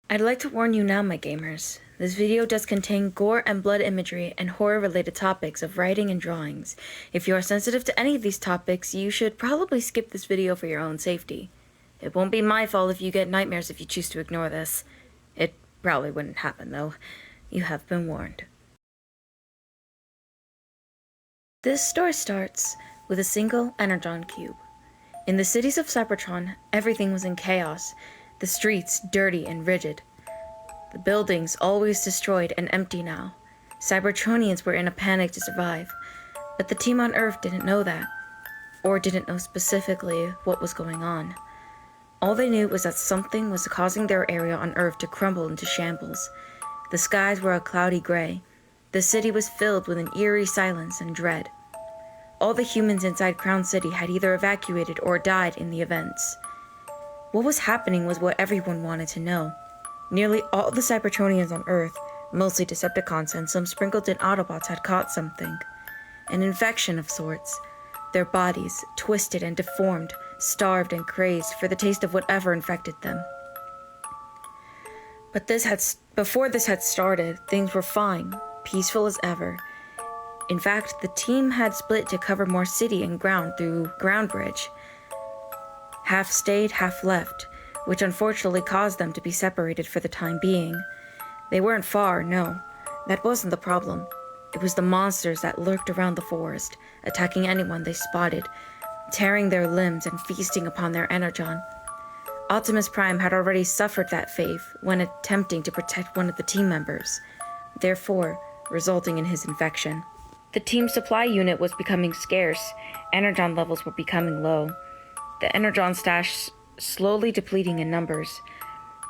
I'd like to warn you now, my gamers. This video does contain gore and blood imagery and horror-related topics of writing and drawings. If you are sensitive to any of these topics, you should probably skip this video for your own safety. It won't be my fault if you get nightmares if you choose to ignore this. It probably wouldn't happen, though. You have been warned. This story starts with a single energon cube. In the cities of Cybertron, everything was in chaos, the streets dirty and rigid. The buildings always destroyed and empty now. Cybertronians were in a panic to survive, but the team on Earth didn't know that, or didn't know specifically what was going on. All they knew was that something was causing their area on Earth to crumble into shambles. The skies were a cloudy gray. The city was filled with an eerie silence and dread. All the humans inside Crown City had either evacuated or died in the events. What was happening was what everyone wanted to know. Nearly all the Cybertronians on Earth, mostly Decepticons and some sprinkled in Autobots, had caught something. An infection of sorts. Their bodies, twisted and deformed, starved and crazed for the taste of whatever infected them. But before this had started, things were fine, peaceful as ever. In fact, the team had split to cover more city and ground through Ground Bridge. Half stayed, half left, which unfortunately caused them to be separated for the time being. They weren't far, no. That wasn't the problem. It was the monsters that lurked around the forest, attacking anyone they spotted, tearing their limbs and feasting upon their energon. Optimus Prime had already suffered that fate when attempting to protect one of the team members, therefore resulting in his infection. The team supply unit was becoming scarce. Energon levels were becoming low. The energon stash slowly depleting in numbers.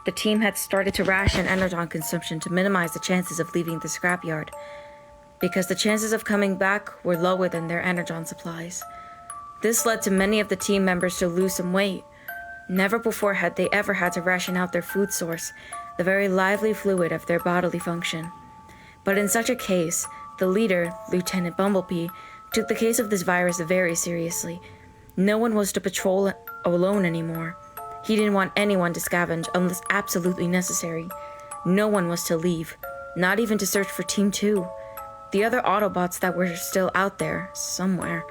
The team had started to ration energon consumption to minimize the chances of leaving the scrapyard, because the chances of coming back were lower than their energon supplies. This led to many of the team members to lose some weight. Never before had they ever had to ration out their food source, the very lively fluid of their bodily function. But in such a case, the leader, Lieutenant Bumblebee, took the case of this virus very seriously. No one was to patrol alone anymore. He didn't want anyone to scavenge unless absolutely necessary. No one was to leave, not even to search for Team 2, the other Autobots that were still out there, somewhere.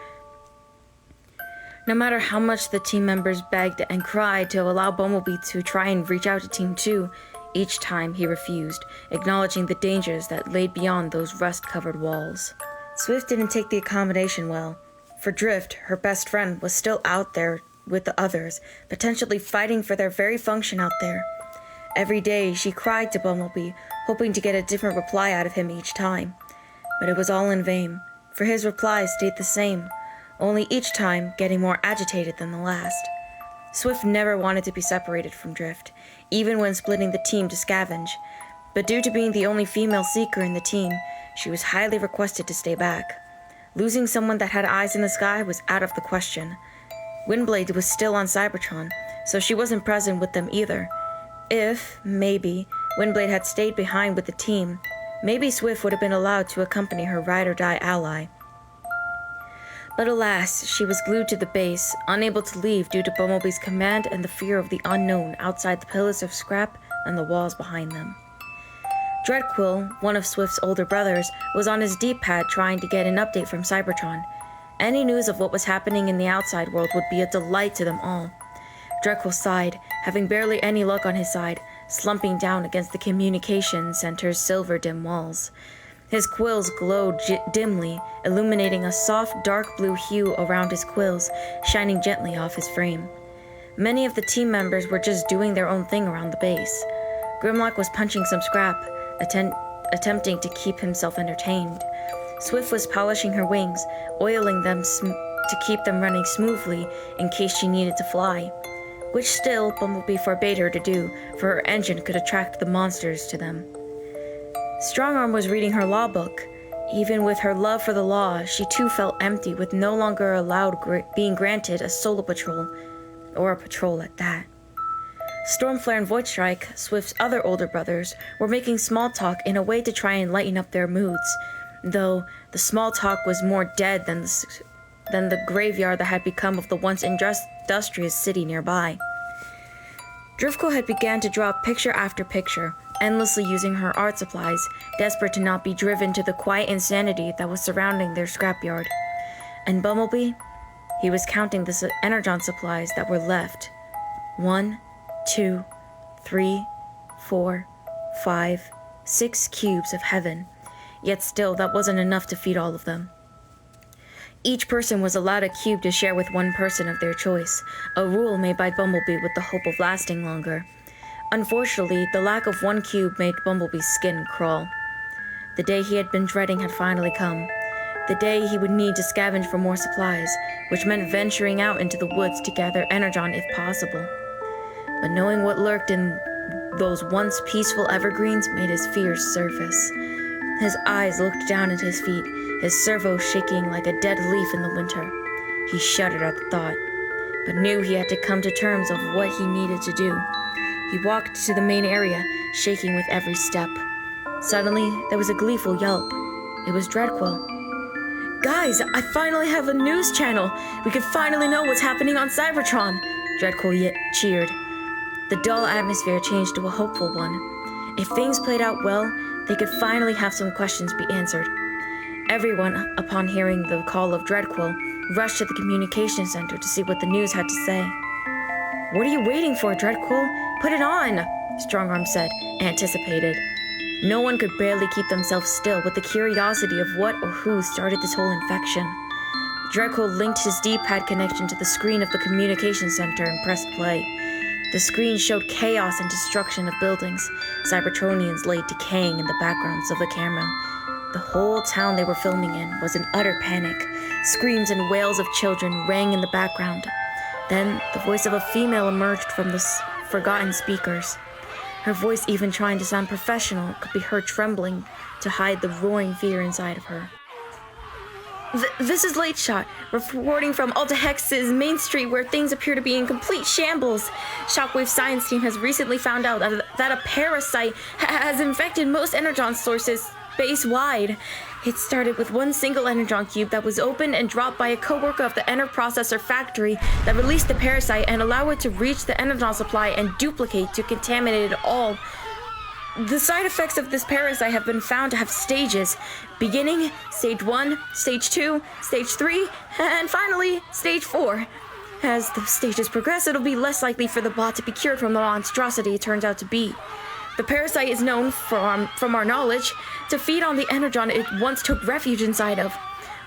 No matter how much the team members begged and cried to allow Bumblebee to try and reach out to Team 2, each time he refused, acknowledging the dangers that lay beyond those rust-covered walls. Swift didn't take the accommodation well. For Drift, her best friend, was still out there with the others, potentially fighting for their very function out there. Every day, she cried to Bumblebee, hoping to get a different reply out of him each time. But it was all in vain, for his replies stayed the same, only each time getting more agitated than the last. Swift never wanted to be separated from Drift, even when splitting the team to scavenge, but due to being the only female seeker in the team, she was highly requested to stay back. Losing someone that had eyes in the sky was out of the question. Windblade was still on Cybertron, so she wasn't present with them either. If, maybe, Windblade had stayed behind with the team, maybe Swift would have been allowed to accompany her ride-or-die ally. But alas, she was glued to the base, unable to leave due to Bumblebee's command and the fear of the unknown outside the pillars of scrap and the walls behind them. Dreadquill, one of Swift's older brothers, was on his D-pad trying to get an update from Cybertron. Any news of what was happening in the outside world would be a delight to them all. Dreadquill sighed, having barely any luck on his side, slumping down against the communication center's silver dim walls. His quills glowed dimly, illuminating a soft dark blue hue around his quills, shining gently off his frame. Many of the team members were just doing their own thing around the base. Grimlock was punching some scrap, attempting to keep himself entertained. Swift was polishing her wings, oiling them to keep them running smoothly in case she needed to fly, which still Bumblebee forbade her to do, for her engine could attract the monsters to them. Strongarm was reading her law book. Even with her love for the law, she too felt empty with no longer being granted a solo patrol, or a patrol at that. Stormflare and Voidstrike, Swift's other older brothers, were making small talk in a way to try and lighten up their moods, though the small talk was more dead than the graveyard that had become of the once industrious city nearby. Driftquill had begun to draw picture after picture, endlessly using her art supplies, desperate to not be driven to the quiet insanity that was surrounding their scrapyard. And Bumblebee? He was counting the energon supplies that were left. 1, 2, 3, 4, 5, 6 cubes of heaven. Yet still, that wasn't enough to feed all of them. Each person was allowed a cube to share with one person of their choice, a rule made by Bumblebee with the hope of lasting longer. Unfortunately, the lack of one cube made Bumblebee's skin crawl. The day he had been dreading had finally come. The day he would need to scavenge for more supplies, which meant venturing out into the woods to gather energon if possible. But knowing what lurked in those once peaceful evergreens made his fears surface. His eyes looked down at his feet, his servo shaking like a dead leaf in the winter. He shuddered at the thought, but knew he had to come to terms of what he needed to do. He walked to the main area, shaking with every step. Suddenly, there was a gleeful yelp. It was Dreadquill. "Guys, I finally have a news channel! We could finally know what's happening on Cybertron!" Dreadquill cheered. The dull atmosphere changed to a hopeful one. If things played out well, they could finally have some questions be answered. Everyone, upon hearing the call of Dreadquill, rushed to the communication center to see what the news had to say. "What are you waiting for, Dreadquill? Put it on!" Strongarm said, anticipated. No one could barely keep themselves still with the curiosity of what or who started this whole infection. Dreadquill linked his D-pad connection to the screen of the communication center and pressed play. The screen showed chaos and destruction of buildings. Cybertronians lay decaying in the backgrounds of the camera. The whole town they were filming in was in utter panic. Screams and wails of children rang in the background. Then, the voice of a female emerged from the forgotten speakers. Her voice, even trying to sound professional, could be heard trembling to hide the roaring fear inside of her. This is Late Shot, reporting from Alta Hex's Main Street, where things appear to be in complete shambles. Shockwave's science team has recently found out that a parasite has infected most energon sources base-wide. It started with one single energon cube that was opened and dropped by a co-worker of the Processor factory that released the parasite and allowed it to reach the energon supply and duplicate to contaminate it all. The side effects of this parasite have been found to have stages, beginning stage 1, stage 2, stage 3, and finally stage 4. As the stages progress, it'll be less likely for the bot to be cured from the monstrosity it turns out to be. The parasite is known, from our knowledge, to feed on the energon it once took refuge inside of.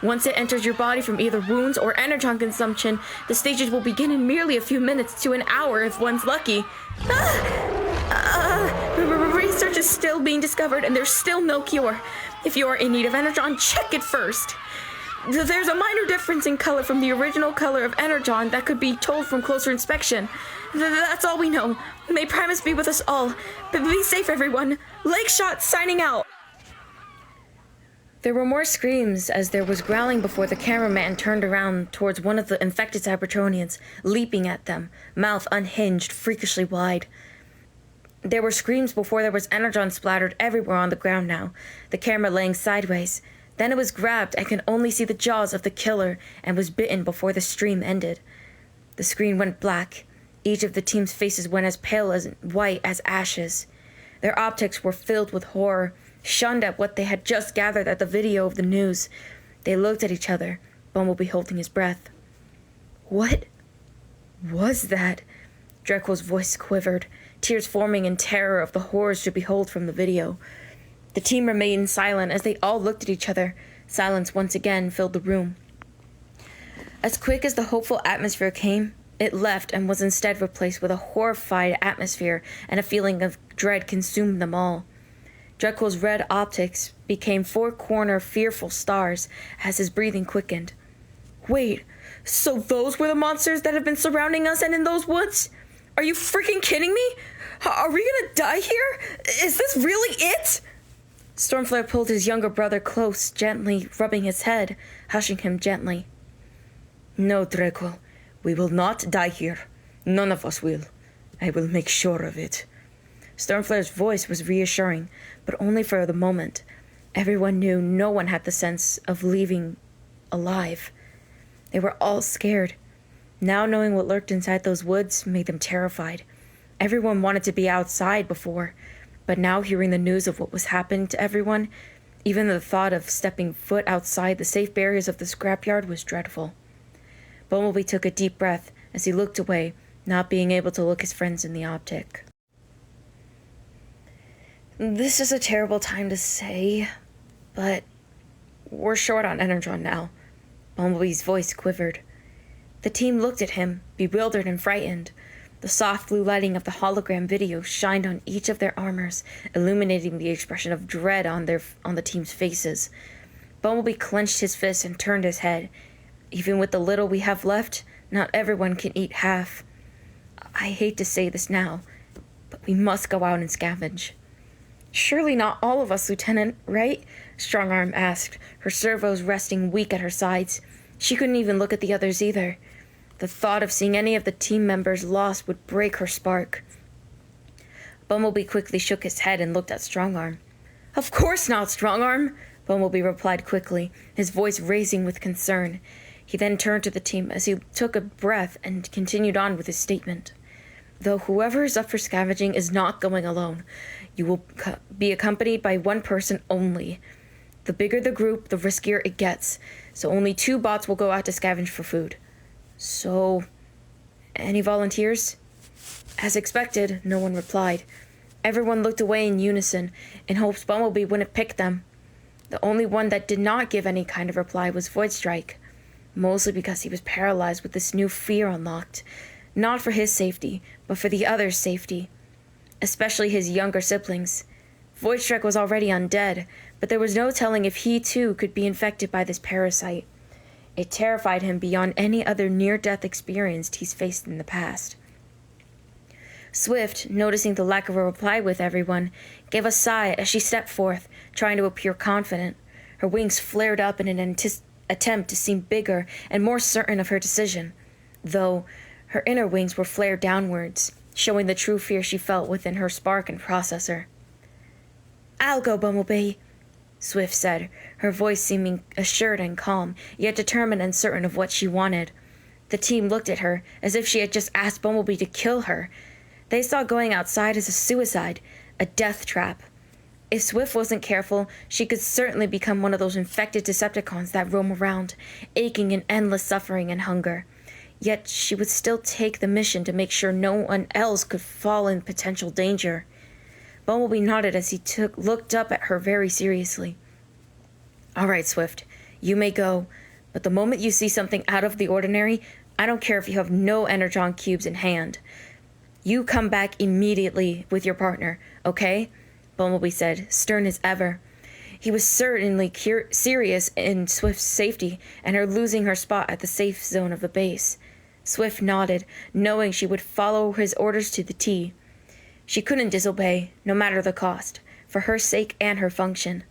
Once it enters your body from either wounds or energon consumption, the stages will begin in merely a few minutes to an hour if one's lucky. Research is still being discovered and there's still no cure. If you are in need of energon, check it first. There's a minor difference in color from the original color of energon that could be told from closer inspection. That's all we know. May Primus be with us all. But be safe, everyone. Lakeshot signing out. There were more screams as there was growling before the cameraman turned around towards one of the infected Cybertronians, leaping at them, mouth unhinged, freakishly wide. There were screams before there was energon splattered everywhere on the ground now, the camera laying sideways. Then it was grabbed and could only see the jaws of the killer and was bitten before the stream ended. The screen went black. Each of the team's faces went as pale as white as ashes. Their optics were filled with horror, shunned at what they had just gathered at the video of the news. They looked at each other, Bumblebee holding his breath. What was that? Dreadquill's voice quivered, tears forming in terror of the horrors to behold from the video. The team remained silent as they all looked at each other. Silence once again filled the room. As quick as the hopeful atmosphere came, it left and was instead replaced with a horrified atmosphere, and a feeling of dread consumed them all. Dreadquill's red optics became four-corner, fearful stars as his breathing quickened. Wait, so those were the monsters that have been surrounding us and in those woods? Are you freaking kidding me? Are we gonna die here? Is this really it? Stormflare pulled his younger brother close, gently rubbing his head, hushing him gently. No, Dreadquill, we will not die here. None of us will. I will make sure of it. Stormflare's voice was reassuring, but only for the moment. Everyone knew no one had the sense of leaving alive. They were all scared. Now knowing what lurked inside those woods made them terrified. Everyone wanted to be outside before, but now hearing the news of what was happening to everyone, even the thought of stepping foot outside the safe barriers of the scrapyard was dreadful. Bumblebee took a deep breath as he looked away, not being able to look his friends in the optic. This is a terrible time to say, but we're short on energon now. Bumblebee's voice quivered. The team looked at him, bewildered and frightened. The soft blue lighting of the hologram video shined on each of their armors, illuminating the expression of dread on the team's faces. Bumblebee clenched his fists and turned his head. Even with the little we have left, not everyone can eat half. I hate to say this now, but we must go out and scavenge. Surely not all of us, Lieutenant, right? Strongarm asked, her servos resting weak at her sides. She couldn't even look at the others either. The thought of seeing any of the team members lost would break her spark. Bumblebee quickly shook his head and looked at Strongarm. Of course not, Strongarm, Bumblebee replied quickly, his voice raising with concern. He then turned to the team as he took a breath and continued on with his statement. Though whoever is up for scavenging is not going alone. You will be accompanied by one person only. The bigger the group, the riskier it gets, so only 2 bots will go out to scavenge for food. So, any volunteers? As expected, no one replied. Everyone looked away in unison, in hopes Bumblebee wouldn't pick them. The only one that did not give any kind of reply was Voidstrike, mostly because he was paralyzed with this new fear unlocked, not for his safety, but for the others' safety, especially his younger siblings. Voidstrike was already undead, but there was no telling if he too could be infected by this parasite. It terrified him beyond any other near-death experience he's faced in the past. Swift, noticing the lack of a reply with everyone, gave a sigh as she stepped forth, trying to appear confident. Her wings flared up in an attempt to seem bigger and more certain of her decision, though her inner wings were flared downwards, showing the true fear she felt within her spark and processor. I'll go, Bumblebee, Swift said, her voice seeming assured and calm, yet determined and certain of what she wanted. The team looked at her as if she had just asked Bumblebee to kill her. They saw going outside as a suicide, a death trap. If Swift wasn't careful, she could certainly become one of those infected Decepticons that roam around, aching in endless suffering and hunger. Yet she would still take the mission to make sure no one else could fall in potential danger. Bumblebee nodded as he looked up at her very seriously. All right, Swift, you may go, but the moment you see something out of the ordinary, I don't care if you have no energon cubes in hand. You come back immediately with your partner, okay? Bumblebee said, stern as ever. He was certainly serious in Swift's safety and her losing her spot at the safe zone of the base. Swift nodded, knowing she would follow his orders to the T. She couldn't disobey, no matter the cost, for her sake and her function.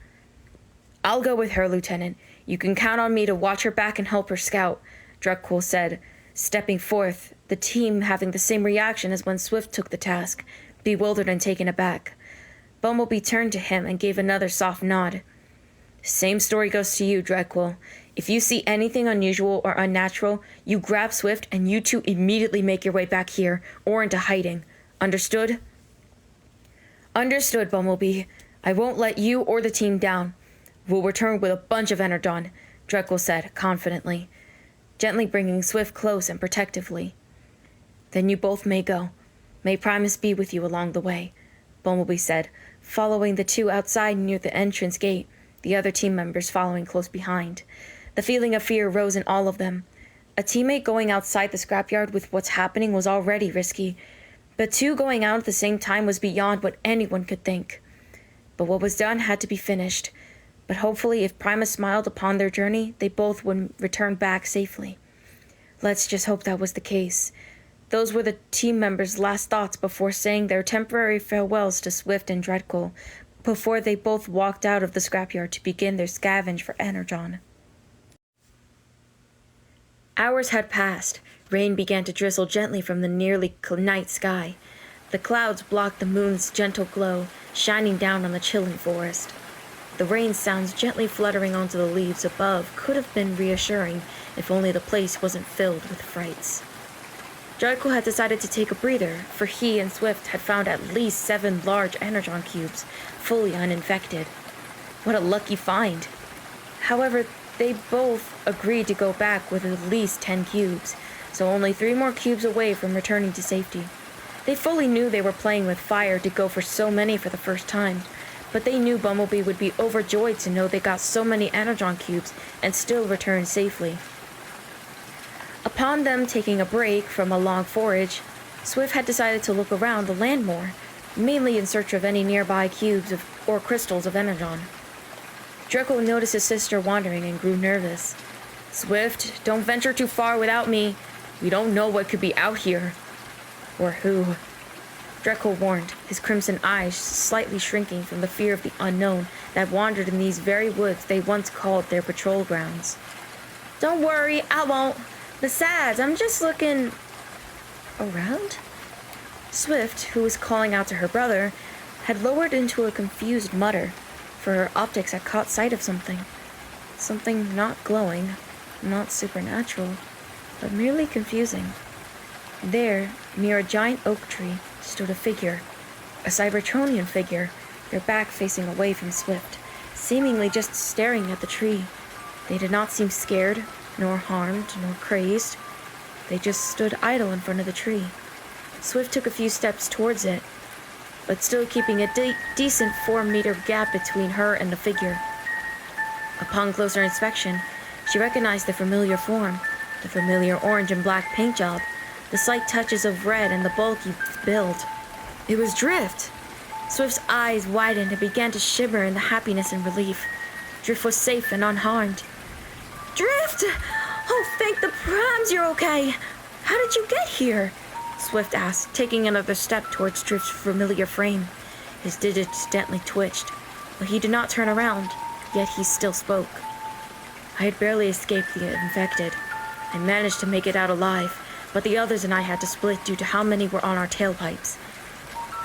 I'll go with her, Lieutenant. You can count on me to watch her back and help her scout, Dreadcool said, stepping forth, the team having the same reaction as when Swift took the task, bewildered and taken aback. Bumblebee turned to him and gave another soft nod. Same story goes to you, Dreadcool. If you see anything unusual or unnatural, you grab Swift and you two immediately make your way back here or into hiding. Understood? Understood, Bumblebee. I won't let you or the team down. We'll return with a bunch of energon, Dreadcool said confidently, gently bringing Swift close and protectively. Then you both may go. May Primus be with you along the way, Bumblebee said, following the two outside near the entrance gate, the other team members following close behind. The feeling of fear rose in all of them. A teammate going outside the scrapyard with what's happening was already risky, but 2 going out at the same time was beyond what anyone could think. But what was done had to be finished. But hopefully, if Primus smiled upon their journey, they both would return back safely. Let's just hope that was the case. Those were the team members' last thoughts before saying their temporary farewells to Swift and Dreadcool, before they both walked out of the scrapyard to begin their scavenge for energon. Hours had passed. Rain began to drizzle gently from the nearly night sky. The clouds blocked the moon's gentle glow, shining down on the chilling forest. The rain sounds gently fluttering onto the leaves above could have been reassuring if only the place wasn't filled with frights. Draco had decided to take a breather, for he and Swift had found at least 7 large energon cubes, fully uninfected. What a lucky find. However, they both agreed to go back with at least 10 cubes, so only 3 more cubes away from returning to safety. They fully knew they were playing with fire to go for so many for the first time, but they knew Bumblebee would be overjoyed to know they got so many energon cubes and still return safely. Upon them taking a break from a long forage, Swift had decided to look around the land more, mainly in search of any nearby cubes or crystals of energon. Draco noticed his sister wandering and grew nervous. "Swift, don't venture too far without me. We don't know what could be out here." "Or who?" Draco warned, his crimson eyes slightly shrinking from the fear of the unknown that wandered in these very woods they once called their patrol grounds. "Don't worry, I won't. Besides, I'm just looking around." Swift, who was calling out to her brother, had lowered into a confused mutter, for her optics had caught sight of something. Something not glowing, not supernatural, but merely confusing. There, near a giant oak tree, stood a figure, a Cybertronian figure, their back facing away from Swift, seemingly just staring at the tree. They did not seem scared, nor harmed, nor crazed. They just stood idle in front of the tree. Swift took a few steps towards it, but still keeping a decent 4-meter gap between her and the figure. Upon closer inspection, she recognized the familiar form, the familiar orange and black paint job, the slight touches of red and the bulky build. It was Drift! Swift's eyes widened and began to shimmer in the happiness and relief. Drift was safe and unharmed. "Drift! Oh, thank the primes you're okay! How did you get here?" Swift asked, taking another step towards Drift's familiar frame. His digits gently twitched, but he did not turn around, yet he still spoke. "I had barely escaped the infected. I managed to make it out alive, but the others and I had to split due to how many were on our tailpipes.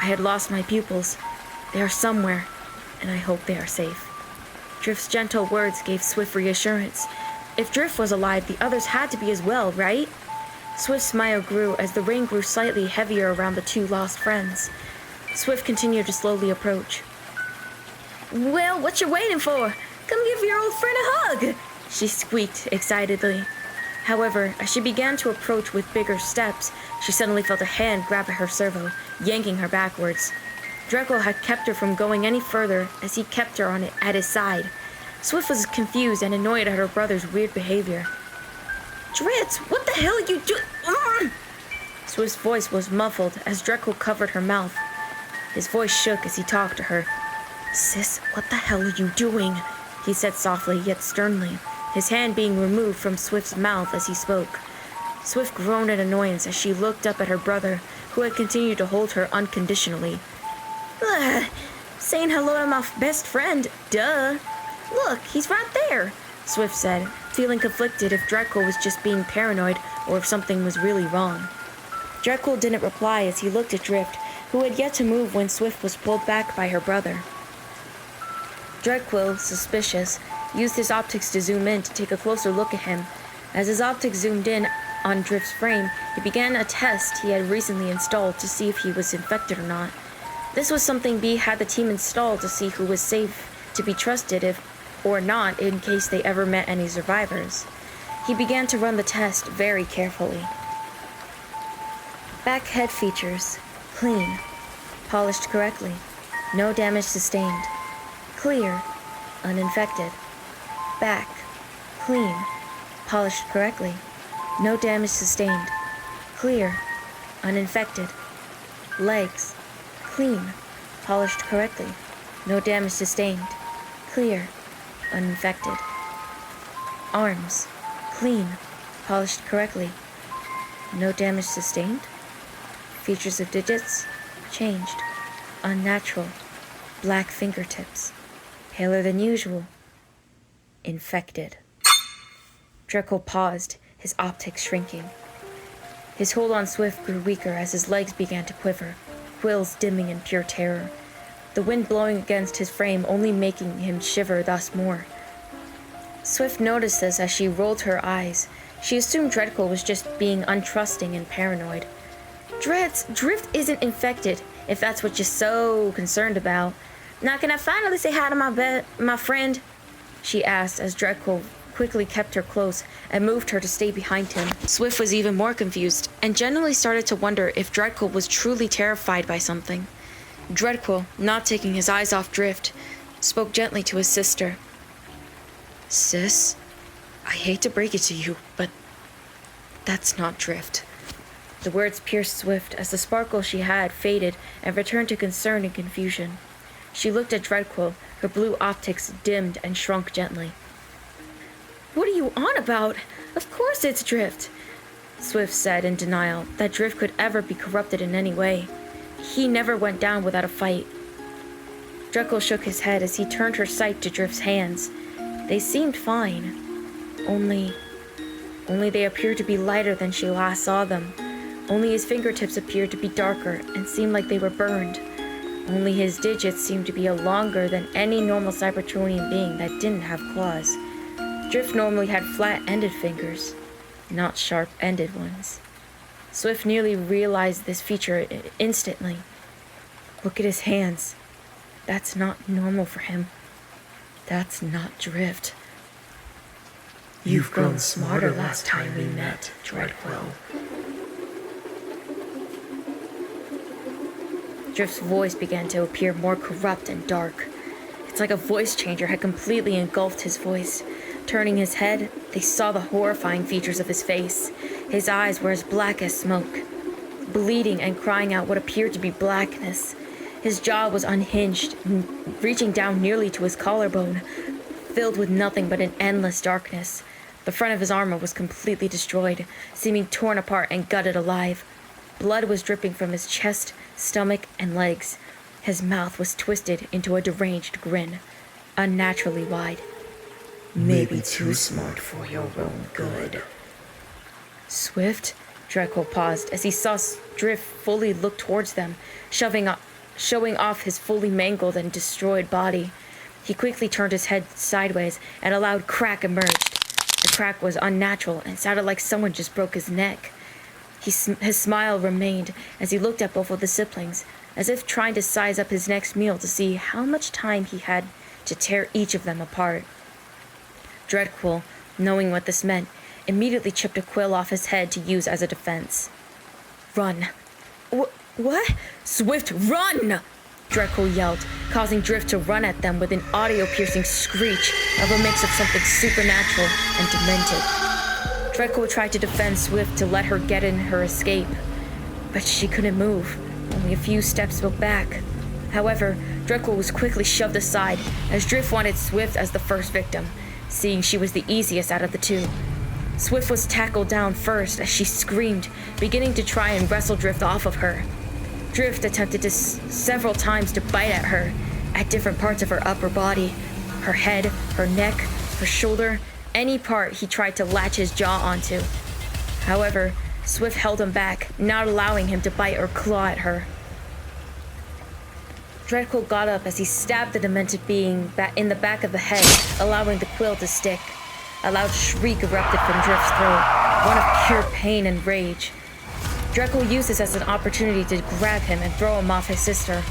I had lost my pupils. They are somewhere, and I hope they are safe." Drift's gentle words gave Swift reassurance. If Drift was alive, the others had to be as well, right? Swift's smile grew as the rain grew slightly heavier around the 2 lost friends. Swift continued to slowly approach. "Well, what you waiting for? Come give your old friend a hug!" she squeaked excitedly. However, as she began to approach with bigger steps, she suddenly felt a hand grab at her servo, yanking her backwards. Draco had kept her from going any further as he kept her at his side. Swift was confused and annoyed at her brother's weird behavior. "Dritz, what the hell are you doing?" Swift's voice was muffled as Draco covered her mouth. His voice shook as he talked to her. "Sis, what the hell are you doing?" he said softly yet sternly, his hand being removed from Swift's mouth as he spoke. Swift groaned in annoyance as she looked up at her brother, who had continued to hold her unconditionally. "Ugh, saying hello to my best friend, duh. Look, he's right there," Swift said, feeling conflicted if Draco was just being paranoid or if something was really wrong. Draco didn't reply as he looked at Drift, who had yet to move when Swift was pulled back by her brother. Draco, suspicious, used his optics to zoom in to take a closer look at him. As his optics zoomed in on Drift's frame, he began a test he had recently installed to see if he was infected or not. This was something B had the team install to see who was safe to be trusted or not in case they ever met any survivors. He began to run the test very carefully. Back head features: clean, polished correctly, no damage sustained. Clear, uninfected. Back, clean, polished correctly, no damage sustained. Clear, uninfected. Legs, clean, polished correctly, no damage sustained. Clear, uninfected. Arms, clean, polished correctly, no damage sustained. Features of digits, changed, unnatural, black fingertips, paler than usual, infected. Draco paused, his optics shrinking. His hold on Swift grew weaker as his legs began to quiver, quills dimming in pure terror, the wind blowing against his frame only making him shiver thus more. Swift noticed this as she rolled her eyes, She assumed Dreadcool was just being untrusting and paranoid. Drift isn't infected, if that's what you're so concerned about. Now can I finally say hi to my friend? She asked as Dreadcool quickly kept her close and moved her to stay behind him. Swift was even more confused and genuinely started to wonder if Dreadcool was truly terrified by something. Dreadcool, not taking his eyes off Drift, spoke gently to his sister. Sis, I hate to break it to you, but that's not Drift. The words pierced Swift as the sparkle she had faded and returned to concern and confusion. She looked at Dreadcool, her blue optics dimmed and shrunk gently. What are you on about? Of course it's Drift, Swift said in denial that Drift could ever be corrupted in any way. He never went down without a fight. Dreadcool shook his head as he turned her sight to Drift's hands. They seemed fine. Only they appeared to be lighter than she last saw them. Only his fingertips appeared to be darker and seemed like they were burned. Only his digits seemed to be longer than any normal Cybertronian being that didn't have claws. Drift normally had flat-ended fingers, not sharp-ended ones. Swift nearly realized this feature instantly. Look at his hands. That's not normal for him. That's not Drift. You've grown smarter last time we met, Dreadcool. Drift's voice began to appear more corrupt and dark. It's like a voice changer had completely engulfed his voice. Turning his head, they saw the horrifying features of his face. His eyes were as black as smoke, bleeding and crying out what appeared to be blackness. His jaw was unhinged, reaching down nearly to his collarbone, filled with nothing but an endless darkness. The front of his armor was completely destroyed, seeming torn apart and gutted alive. Blood was dripping from his chest, stomach, and legs. His mouth was twisted into a deranged grin, unnaturally wide. Maybe too smart for your own good. Swift? Dreadcool paused as he saw Drift fully look towards them, showing off his fully mangled and destroyed body. He quickly turned his head sideways and a loud crack emerged. The crack was unnatural and sounded like someone just broke his neck. His smile remained as he looked at both of the siblings, as if trying to size up his next meal to see how much time he had to tear each of them apart. Dreadcool, knowing what this meant, immediately chipped a quill off his head to use as a defense. Run. What? Swift, run! Dreadcool yelled, causing Drift to run at them with an audio-piercing screech of a mix of something supernatural and demented. Dreadcool tried to defend Swift to let her get in her escape, but she couldn't move, only a few steps back. However, Dreadcool was quickly shoved aside as Drift wanted Swift as the first victim, seeing she was the easiest out of the two. Swift was tackled down first as she screamed, beginning to try and wrestle Drift off of her. Drift attempted to several times to bite at her, at different parts of her upper body, her head, her neck, her shoulder, any part he tried to latch his jaw onto. However, Swift held him back, not allowing him to bite or claw at her. Dreadcool got up as he stabbed the demented being in the back of the head, allowing the quill to stick. A loud shriek erupted from Drift's throat, one of pure pain and rage. Dreadcool used this as an opportunity to grab him and throw him off his sister.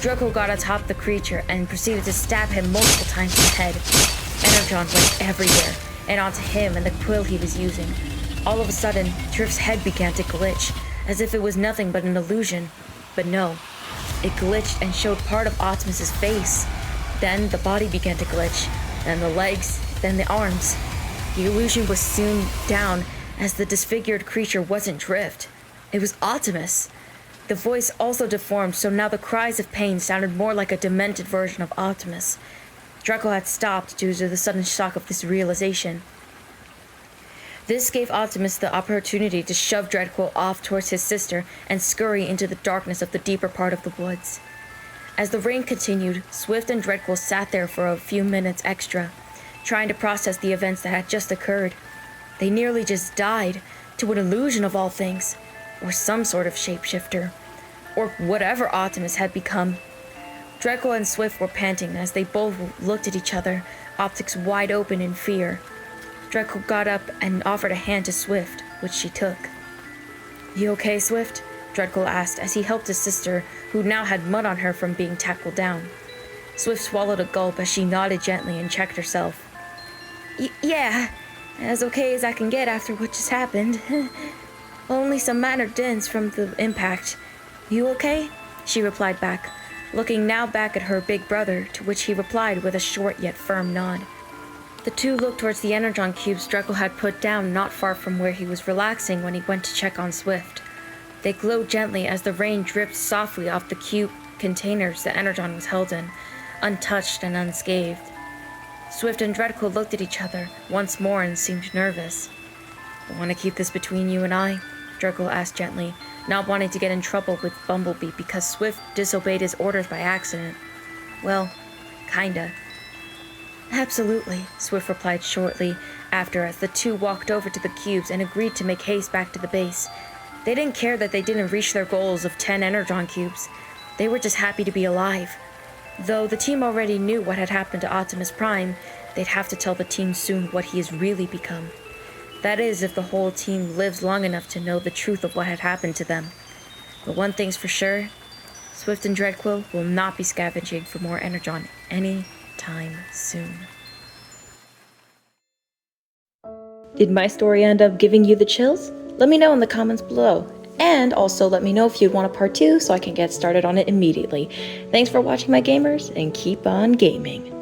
Dreadcool got atop the creature and proceeded to stab him multiple times in the head. Energon went everywhere, and onto him and the quill he was using. All of a sudden, Drift's head began to glitch, as if it was nothing but an illusion. But no, it glitched and showed part of Optimus's face. Then the body began to glitch, then the legs, then the arms. The illusion was soon down, as the disfigured creature wasn't Drift. It was Optimus. The voice also deformed, so now the cries of pain sounded more like a demented version of Optimus. Dreadcool had stopped due to the sudden shock of this realization. This gave Optimus the opportunity to shove Dreadcool off towards his sister and scurry into the darkness of the deeper part of the woods. As the rain continued, Swift and Dreadcool sat there for a few minutes extra, trying to process the events that had just occurred. They nearly just died to an illusion of all things, or some sort of shapeshifter, or whatever Optimus had become. Dreadcool and Swift were panting as they both looked at each other, optics wide open in fear. Dreadcool got up and offered a hand to Swift, which she took. You okay, Swift? Dreadcool asked as he helped his sister, who now had mud on her from being tackled down. Swift swallowed a gulp as she nodded gently and checked herself. Yeah, as okay as I can get after what just happened. Only some minor dents from the impact. You okay? She replied back, looking now back at her big brother, to which he replied with a short yet firm nod. The two looked towards the energon cubes Dreadcool had put down not far from where he was relaxing when he went to check on Swift. They glowed gently as the rain dripped softly off the cube containers the energon was held in, untouched and unscathed. Swift and Dreadcool looked at each other once more and seemed nervous. Want to keep this between you and I? Dreadcool asked gently, not wanting to get in trouble with Bumblebee because Swift disobeyed his orders by accident. Well, kinda. Absolutely, Swift replied shortly after as the two walked over to the cubes and agreed to make haste back to the base. They didn't care that they didn't reach their goals of 10 energon cubes. They were just happy to be alive. Though the team already knew what had happened to Optimus Prime, they'd have to tell the team soon what he has really become. That is, if the whole team lives long enough to know the truth of what had happened to them. But one thing's for sure, Swift and Dreadcool will not be scavenging for more energon anytime soon. Did my story end up giving you the chills? Let me know in the comments below. And also let me know if you'd want a part 2 so I can get started on it immediately. Thanks for watching, my gamers, and keep on gaming.